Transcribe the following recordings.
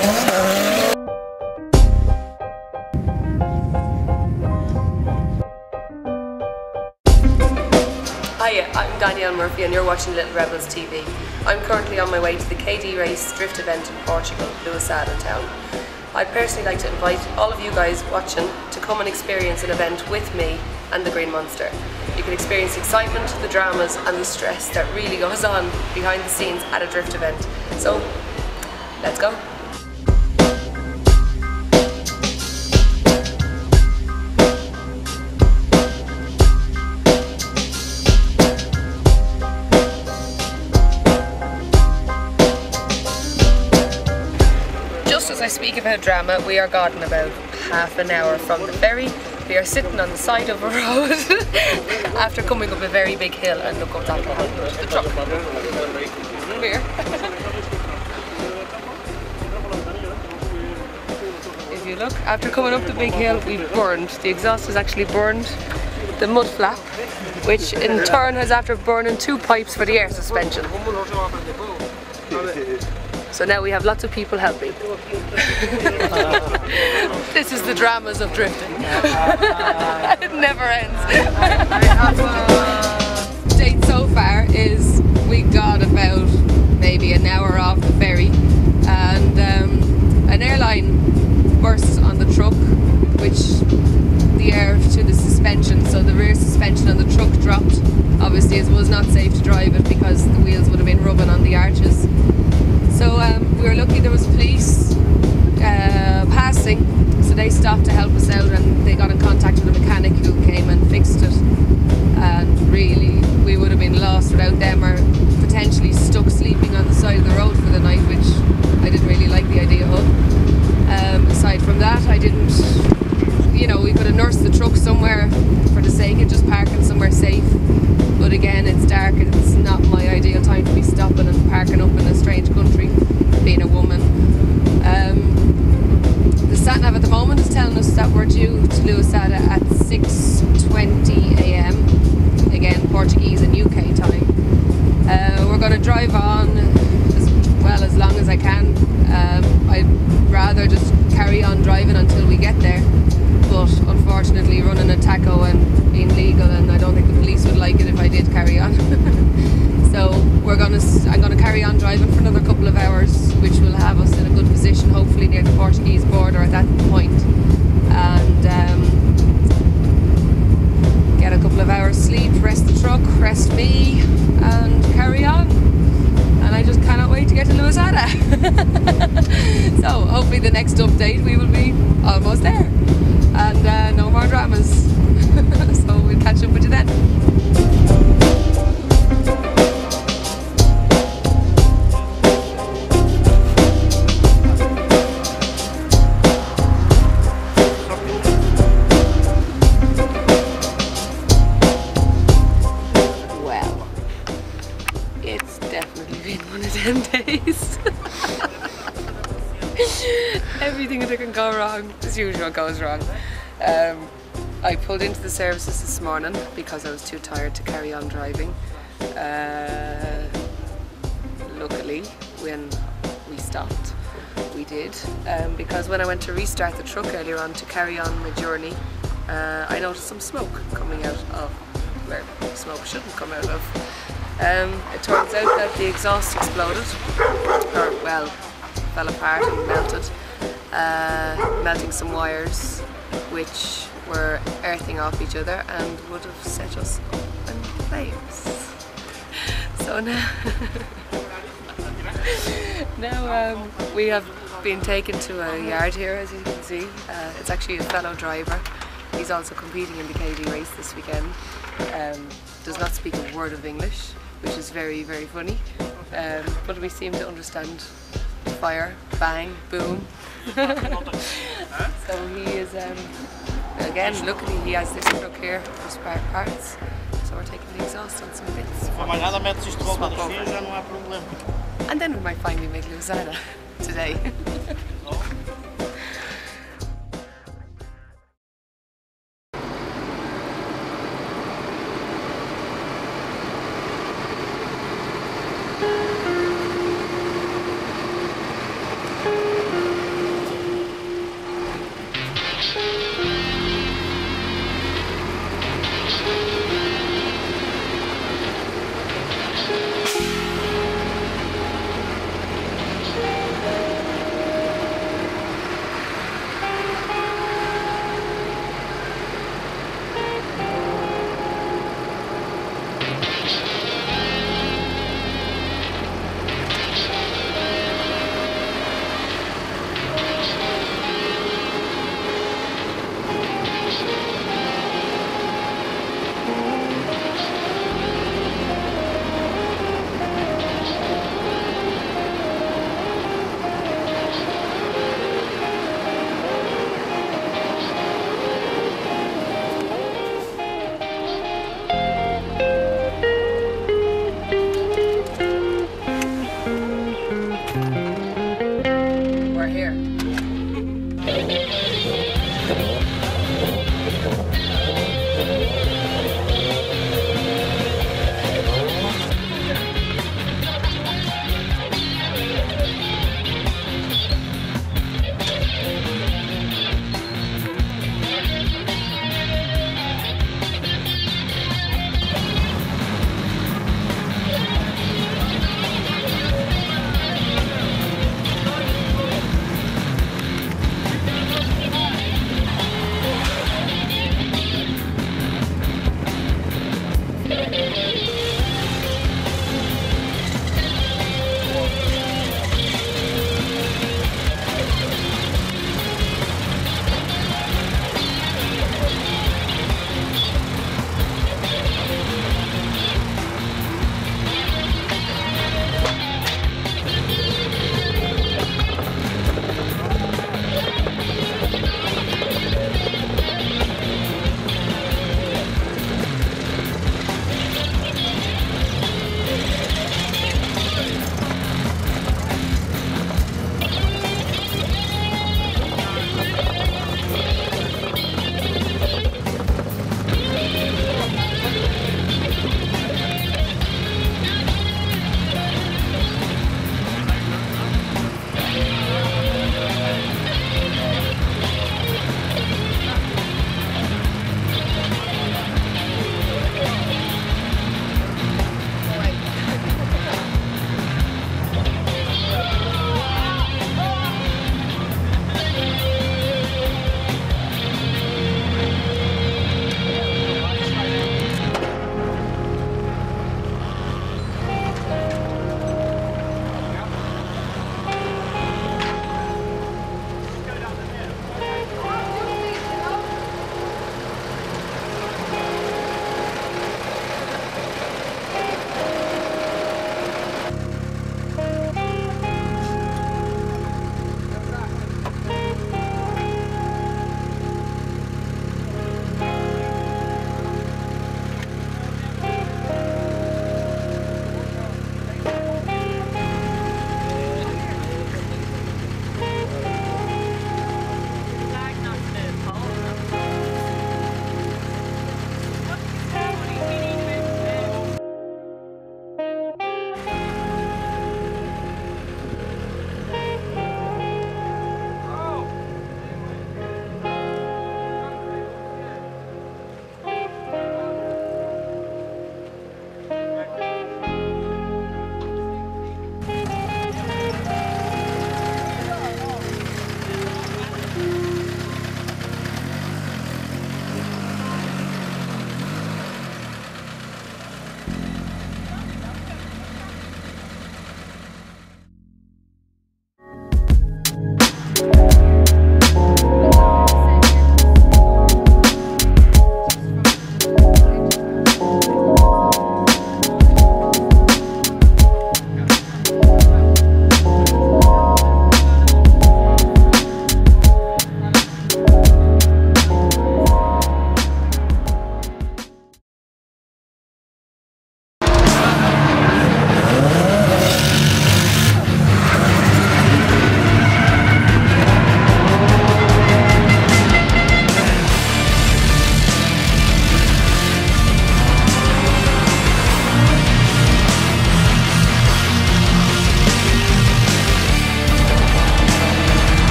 Hiya, I'm Danielle Murphy and you're watching Little Rebels TV. I'm currently on my way to the KD Race drift event in Portugal, Lousada town. I'd personally like to invite all of you guys watching to come and experience an event with me and the Green Monster. You can experience the excitement, the dramas and the stress that really goes on behind the scenes at a drift event. So, let's go. As I speak about drama, we are gone in about half an hour from the ferry. We are sitting on the side of a road after coming up a very big hill, and look what's happening to the truck. Come here. If you look, after coming up the big hill, we've burned. The exhaust has actually burned the mud flap, which in turn has after burning 2 pipes for the air suspension. So now we have lots of people helping. This is the dramas of drifting. It never ends. Date so far is we got about maybe an hour off the ferry, and an airline burst on the truck, which the air to the suspension, so the rear suspension on the truck dropped. Obviously it was not safe to drive it because the wheels would have been rubbing on the arches. So we were lucky there was police passing, so they stopped to help us out and they got in contact with a mechanic who came and fixed it. And really, we would have been lost without them, or potentially stuck sleeping on the side of the road for the night, which I didn't really like the idea of. Aside from that, I didn't, you know, we could have nursed the truck somewhere for the sake of just parking somewhere safe. But again, it's dark and it's not my ideal time to be stopping and parking up in a strange country, being a woman. The sat-nav at the moment is telling us that we're due to Lousada at 6:20 AM, again Portuguese and UK time. We're going to drive on as long as I can. I'd rather just carry on driving until we get there, but unfortunately running a taco and being legal, and I don't think the police would like it if I did carry on. So I'm gonna carry on driving for another couple of hours, which will have us in a good position, hopefully near the Portuguese border at that point, and get a couple of hours sleep, rest the truck, rest me, and carry on. And I just cannot wait to get to Lousada. So hopefully the next update we will be almost there, and no more dramas. So we'll catch up with you then. Well, it's definitely been one of them days. Everything that can go wrong, as usual, goes wrong. I pulled into the services this morning because I was too tired to carry on driving. Luckily, when we stopped, we did, because when I went to restart the truck earlier on to carry on my journey, I noticed some smoke coming out of where smoke shouldn't come out of. It turns out that the exhaust exploded, or well, fell apart and melted, melting some wires which were earthing off each other and would have set us up in flames. So now we have been taken to a yard here, as you can see. It's actually a fellow driver. He's also competing in the KD race this weekend. Does not speak a word of English, which is very, very funny. But we seem to understand fire, bang, boom. So he is, again, luckily he has this truck here for spare parts. So we're taking the exhaust on some bits. And then we might finally make Lousada today.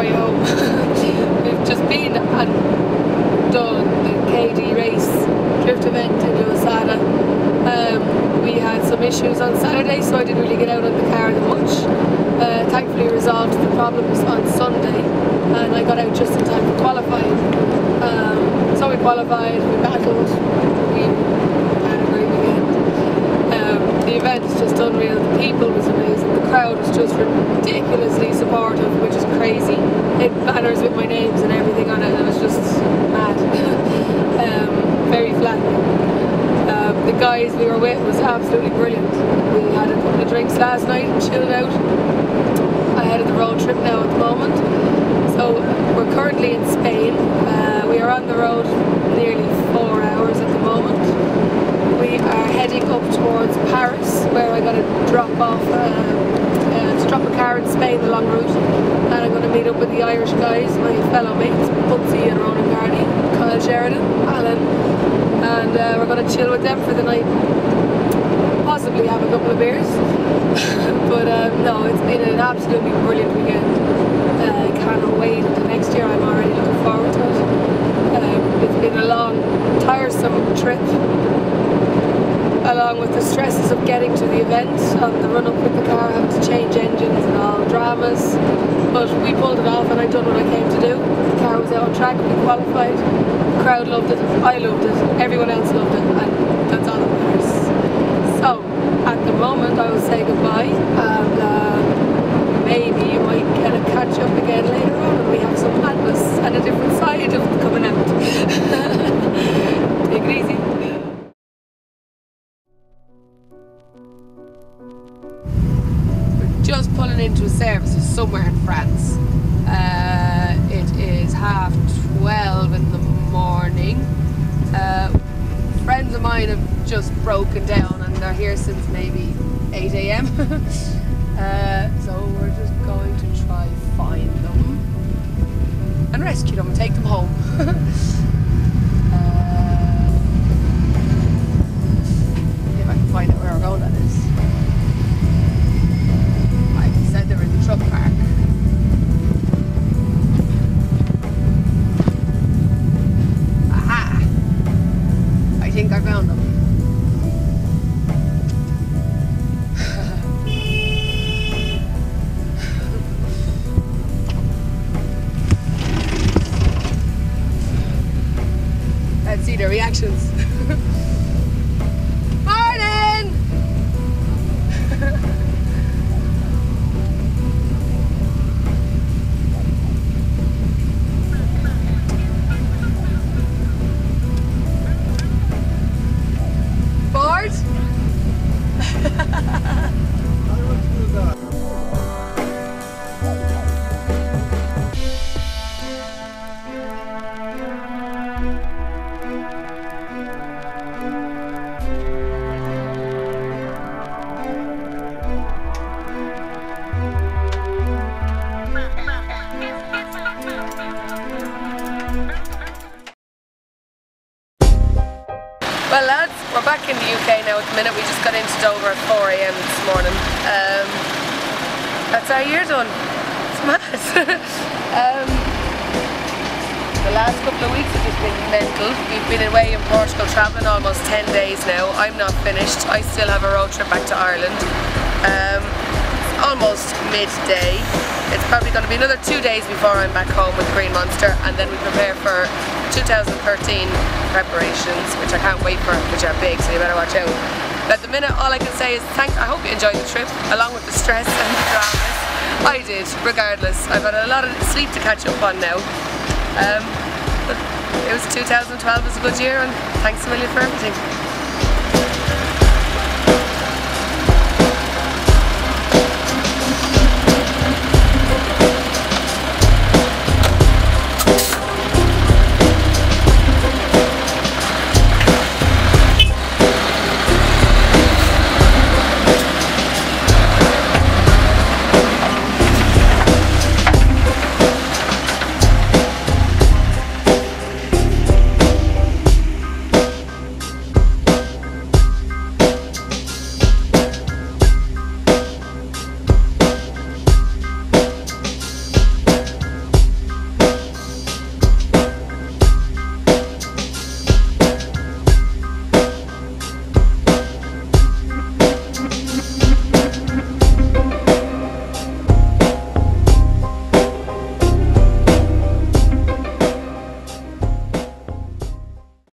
way home. We've just been and done the KD race drift event in Lousada. We had some issues on Saturday, so I didn't really get out on the car that much. Thankfully resolved the problems on Sunday, and I got out just in time for qualifying. So we qualified, we battled, we had a great weekend. The event was just unreal, the people was amazing, the crowd was just ridiculously supportive, which is crazy. They had banners with my names and everything on it, and it was just mad. Very flattering. The guys we were with was absolutely brilliant. We had a couple of drinks last night and chilled out ahead of the road trip now at the moment. So we're currently in Spain. We are on the road nearly 4 hours at the moment. We are heading up towards Paris, where I got to drop off a car in Spain, the long route, and I'm going to meet up with the Irish guys, my fellow mates, Butsy and Ronan Garney, Kyle Sheridan, Alan, and we're going to chill with them for the night, possibly have a couple of beers. But no, it's been an absolutely brilliant weekend. I can't wait until next year. I'm already looking forward to it. It's been a long, tiresome trip, along with the stresses of getting to the event on the run up with the car, having to change engines and all dramas. But we pulled it off and I done what I came to do. The car was out on track, we qualified, the crowd loved it, I loved it, everyone else loved it, and that's all that matters. So, at the moment I will say goodbye, and maybe you might get a catch up again later on when we have some madness and a different side of coming out. Take it easy. Just pulling into a service somewhere in France. It is 12:30 in the morning. Friends of mine have just broken down and they're here since maybe 8 AM. So we're just going to try find them and rescue them and take them home. If I can find out where we're going, that is. Said they were in the truck park. Aha! I think I found them. Let's see their reactions. Morning! Well lads, we're back in the UK now at the minute. We just got into Dover at 4 AM this morning. That's our year done. It's mad. The last couple of weeks have just been mental. We've been away in Portugal travelling almost 10 days now. I'm not finished. I still have a road trip back to Ireland. It's almost midday. It's probably going to be another 2 days before I'm back home with the Green Monster, and then we prepare for 2013 preparations, which I can't wait for, which are big, so you better watch out. But at the minute, all I can say is I hope you enjoyed the trip, along with the stress and the dramas. I did, regardless. I've had a lot of sleep to catch up on now. But it was 2012 was a good year, and thanks a million for everything.